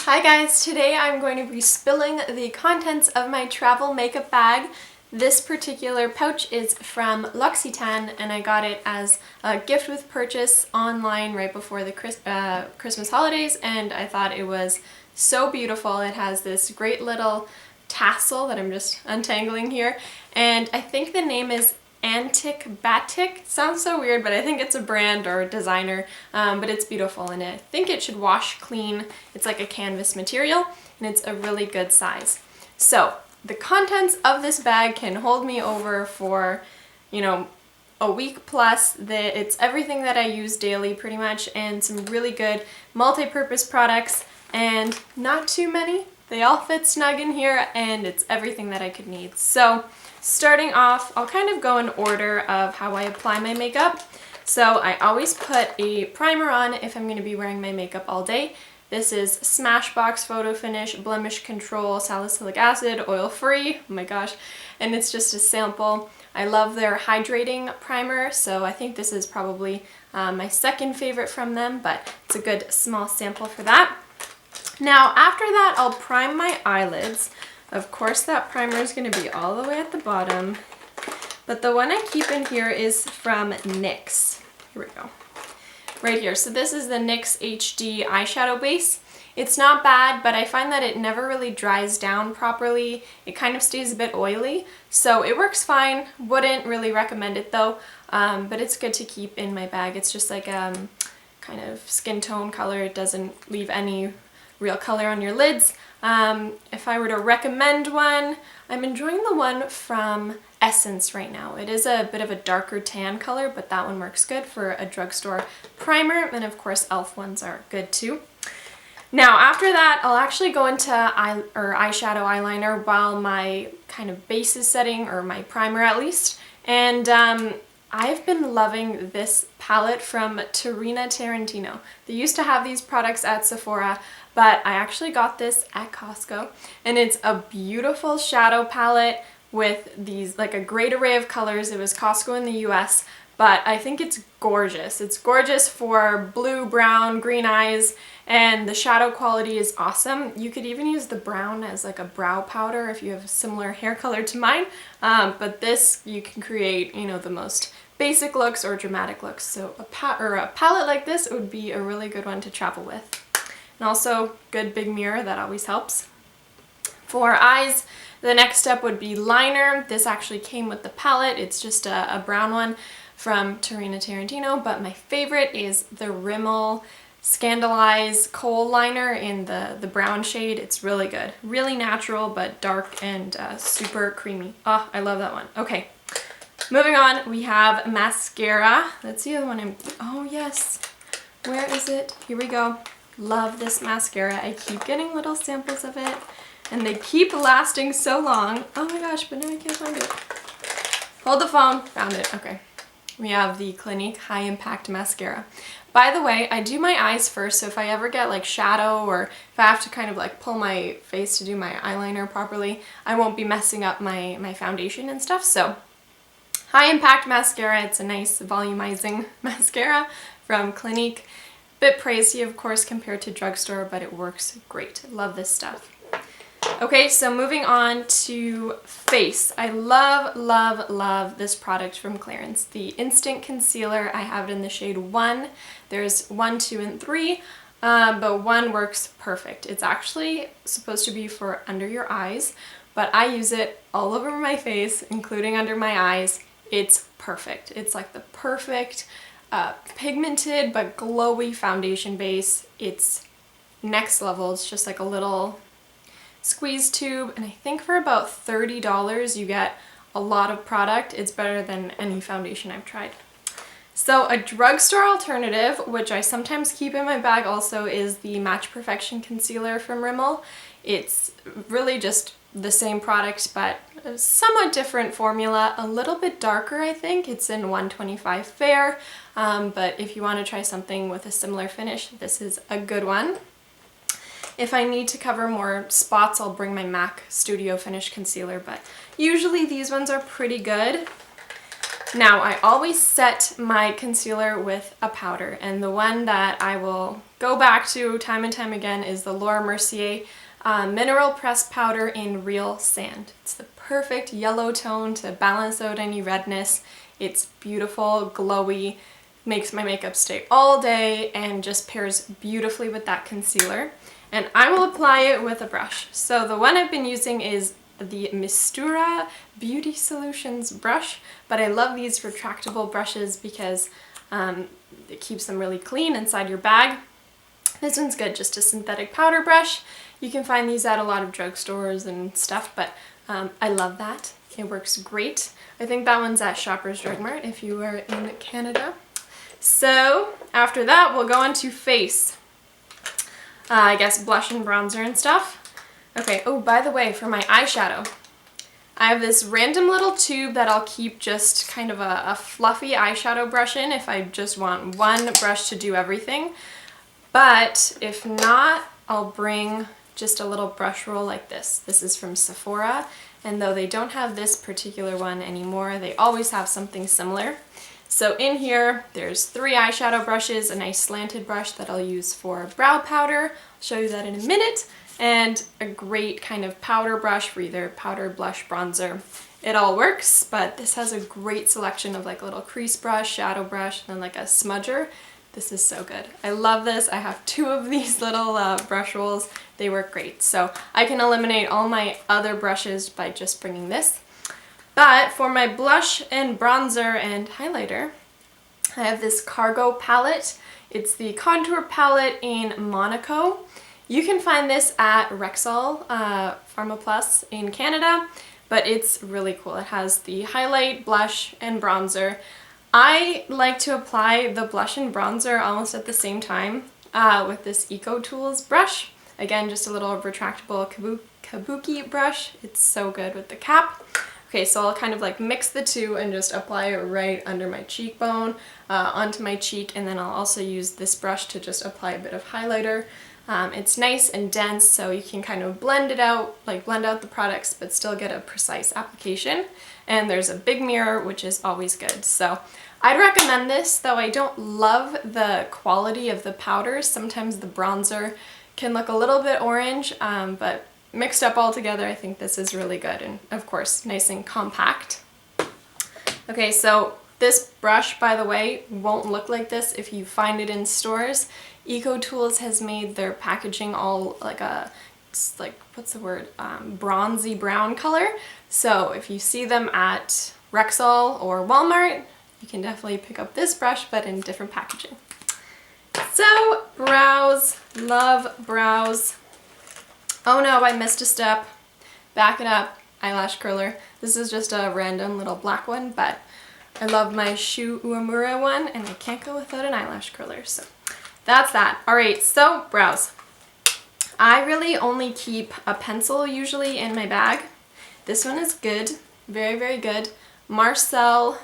Hi guys, today I'm going to be spilling the contents of my travel makeup bag. This particular pouch is from L'Occitane and I got it as a gift with purchase online right before the Christmas holidays, and I thought it was so beautiful. It has this great little tassel that I'm just untangling here, and I think the name is Antik Batik. Sounds so weird, but I think it's a brand or a designer, but it's beautiful and I think it should wash clean. It's like a canvas material and it's a really good size. So the contents of this bag can hold me over for, a week plus. It's everything that I use daily pretty much, and some really good multi-purpose products, and not too many. They all fit snug in here and it's everything that I could need. So starting off, I'll kind of go in order of how I apply my makeup. So I always put a primer on if I'm going to be wearing my makeup all day. This is Smashbox Photo Finish Blemish Control Salicylic Acid, oil-free, oh my gosh, and it's just a sample. I love their hydrating primer, so I think this is probably my second favorite from them, but it's a good small sample for that. Now after that, I'll prime my eyelids. Of course that primer is going to be all the way at the bottom, but the one I keep in here is from NYX. Here we go. Right here. So this is the NYX HD eyeshadow base. It's not bad, but I find that it never really dries down properly. It kind of stays a bit oily, so it works fine. Wouldn't really recommend it though, but it's good to keep in my bag. It's just like kind of skin tone color. It doesn't leave any real color on your lids. If I were to recommend one, I'm enjoying the one from Essence right now. It is a bit of a darker tan color, but that one works good for a drugstore primer, and of course e.l.f. ones are good too. Now after that, I'll actually go into eyeshadow eyeliner while my kind of base is setting, or my primer at least, and I've been loving this palette from Tarantino. They used to have these products at Sephora, but I actually got this at Costco, and it's a beautiful shadow palette with these, like, a great array of colors. It was Costco in the US, but I think it's gorgeous. It's gorgeous for blue, brown, green eyes, and the shadow quality is awesome. You could even use the brown as like a brow powder if you have a similar hair color to mine, but this you can create, the most basic looks or dramatic looks. So a palette like this would be a really good one to travel with. And also good big mirror, that always helps. For eyes, the next step would be liner. This actually came with the palette. It's just a brown one from Tarantino, but my favorite is the Rimmel ScandalEyes Kohl liner in the brown shade. It's really good. Really natural, but dark and super creamy. Oh, I love that one. Okay. Moving on, we have mascara. That's the other one oh yes, where is it? Here we go. Love this mascara. I keep getting little samples of it and they keep lasting so long. Oh my gosh, but now I can't find it. Hold the phone. Found it. Okay. We have the Clinique High Impact Mascara. By the way, I do my eyes first, so if I ever get like shadow, or if I have to kind of like pull my face to do my eyeliner properly, I won't be messing up my foundation and stuff. So High Impact Mascara, it's a nice volumizing mascara from Clinique. Bit pricey, of course, compared to drugstore, but it works great. Love this stuff. Okay, so moving on to face. I love, love, love this product from Clarins. The Instant Concealer. I have it in the shade 1. There's 1, 2, and 3, but 1 works perfect. It's actually supposed to be for under your eyes, but I use it all over my face, including under my eyes. It's perfect. It's like the perfect pigmented but glowy foundation base. It's next level. It's just like a little squeeze tube, and I think for about $30 you get a lot of product. It's better than any foundation I've tried. So a drugstore alternative, which I sometimes keep in my bag also, is the Match Perfection Concealer from Rimmel. It's really just the same product, but a somewhat different formula, a little bit darker I think. It's in 125 Fair, but if you want to try something with a similar finish, this is a good one. If I need to cover more spots, I'll bring my MAC Studio Finish Concealer, but usually these ones are pretty good. Now, I always set my concealer with a powder, and the one that I will go back to time and time again is the Laura Mercier Mineral Pressed Powder in Real Sand. It's the perfect yellow tone to balance out any redness. It's beautiful, glowy, makes my makeup stay all day, and just pairs beautifully with that concealer. And I will apply it with a brush. So the one I've been using is the Mistura Beauty Solutions brush, but I love these retractable brushes because it keeps them really clean inside your bag. This one's good, just a synthetic powder brush. You can find these at a lot of drugstores and stuff, but I love that. It works great. I think that one's at Shoppers Drug Mart if you are in Canada. So after that, we'll go on to face. I guess blush and bronzer and stuff. Okay, oh, by the way, for my eyeshadow, I have this random little tube that I'll keep just kind of a fluffy eyeshadow brush in if I just want one brush to do everything. But if not, I'll bring just a little brush roll like this. This is from Sephora, and though they don't have this particular one anymore, they always have something similar. So in here, there's 3 eyeshadow brushes, a nice slanted brush that I'll use for brow powder. I'll show you that in a minute. And a great kind of powder brush for either powder, blush, bronzer. It all works, but this has a great selection of like a little crease brush, shadow brush, and then like a smudger. This is so good. I love this. I have 2 of these little brush rolls. They work great. So I can eliminate all my other brushes by just bringing this. But for my blush and bronzer and highlighter, I have this Cargo palette. It's the contour palette in Monaco. You can find this at Rexall Pharma Plus in Canada, but it's really cool. It has the highlight, blush, and bronzer. I like to apply the blush and bronzer almost at the same time with this EcoTools brush. Again, just a little retractable Kabuki brush. It's so good with the cap. Okay, so I'll kind of like mix the two and just apply it right under my cheekbone, onto my cheek, and then I'll also use this brush to just apply a bit of highlighter. It's nice and dense, so you can kind of blend it out, like blend out the products, but still get a precise application. And there's a big mirror, which is always good. So I'd recommend this, though I don't love the quality of the powders. Sometimes the bronzer can look a little bit orange, but mixed up all together, I think this is really good. And of course, nice and compact. Okay, so this brush, by the way, won't look like this if you find it in stores. EcoTools has made their packaging all like a, like, what's the word, bronzy brown color. So if you see them at Rexall or Walmart, you can definitely pick up this brush, but in different packaging. So brows, love brows. Oh no, I missed a step. Back it up, eyelash curler. This is just a random little black one, but I love my Shu Uemura one, and I can't go without an eyelash curler, so that's that. All right, so brows. I really only keep a pencil usually in my bag. This one is good, very, very good. Marcelle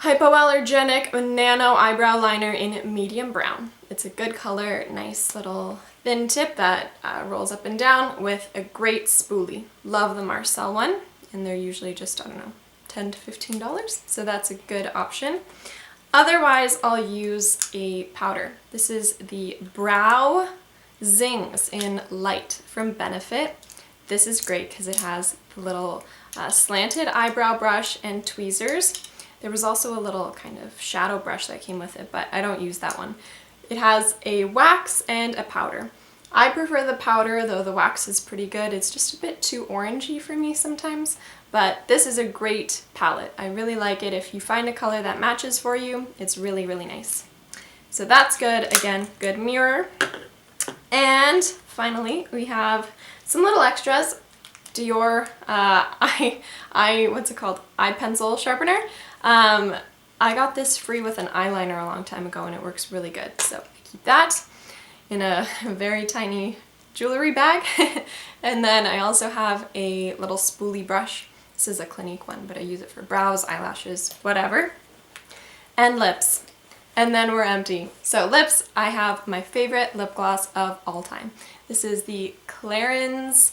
Hypoallergenic Nano Eyebrow Liner in medium brown. It's a good color, nice little thin tip that rolls up and down with a great spoolie. Love the Marcelle one, and they're usually just, I don't know, $10 to $15, so that's a good option. Otherwise, I'll use a powder. This is the Brow Zings in Light from Benefit. This is great because it has the little slanted eyebrow brush and tweezers. There was also a little kind of shadow brush that came with it, but I don't use that one. It has a wax and a powder. I prefer the powder, though the wax is pretty good. It's just a bit too orangey for me sometimes, but this is a great palette. I really like it. If you find a color that matches for you, it's really, really nice. So that's good. Again, good mirror. And finally, we have some little extras. Dior, what's it called? Eye pencil sharpener. I got this free with an eyeliner a long time ago, and it works really good. So I keep that in a very tiny jewelry bag. And then I also have a little spoolie brush. This is a Clinique one, but I use it for brows, eyelashes, whatever. And lips. And then we're empty. So lips, I have my favorite lip gloss of all time. This is the Clarins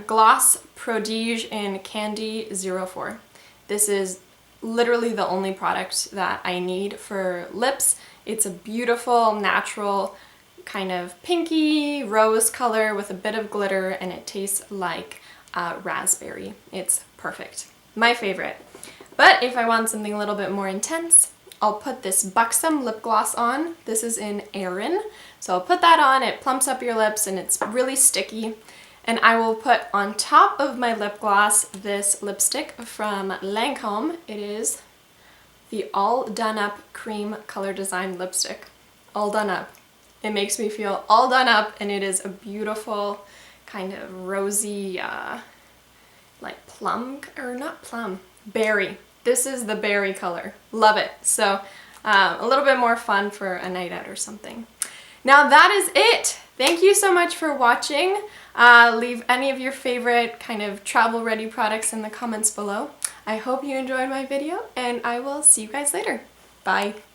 Gloss Prodige in Candy 04. This is literally the only product that I need for lips. It's a beautiful, natural, kind of pinky rose color with a bit of glitter, and it tastes like raspberry. It's perfect. My favorite. But if I want something a little bit more intense, I'll put this Buxom lip gloss on. This is in Erin. So I'll put that on, it plumps up your lips and it's really sticky. And I will put on top of my lip gloss this lipstick from Lancome. It is the All Done Up Cream Color Design Lipstick. All done up. It makes me feel all done up, and it is a beautiful kind of rosy, like plum, or not plum, berry. This is the berry color. Love it. So a little bit more fun for a night out or something. Now that is it. Thank you so much for watching. Leave any of your favorite kind of travel ready products in the comments below. I hope you enjoyed my video, and I will see you guys later. Bye.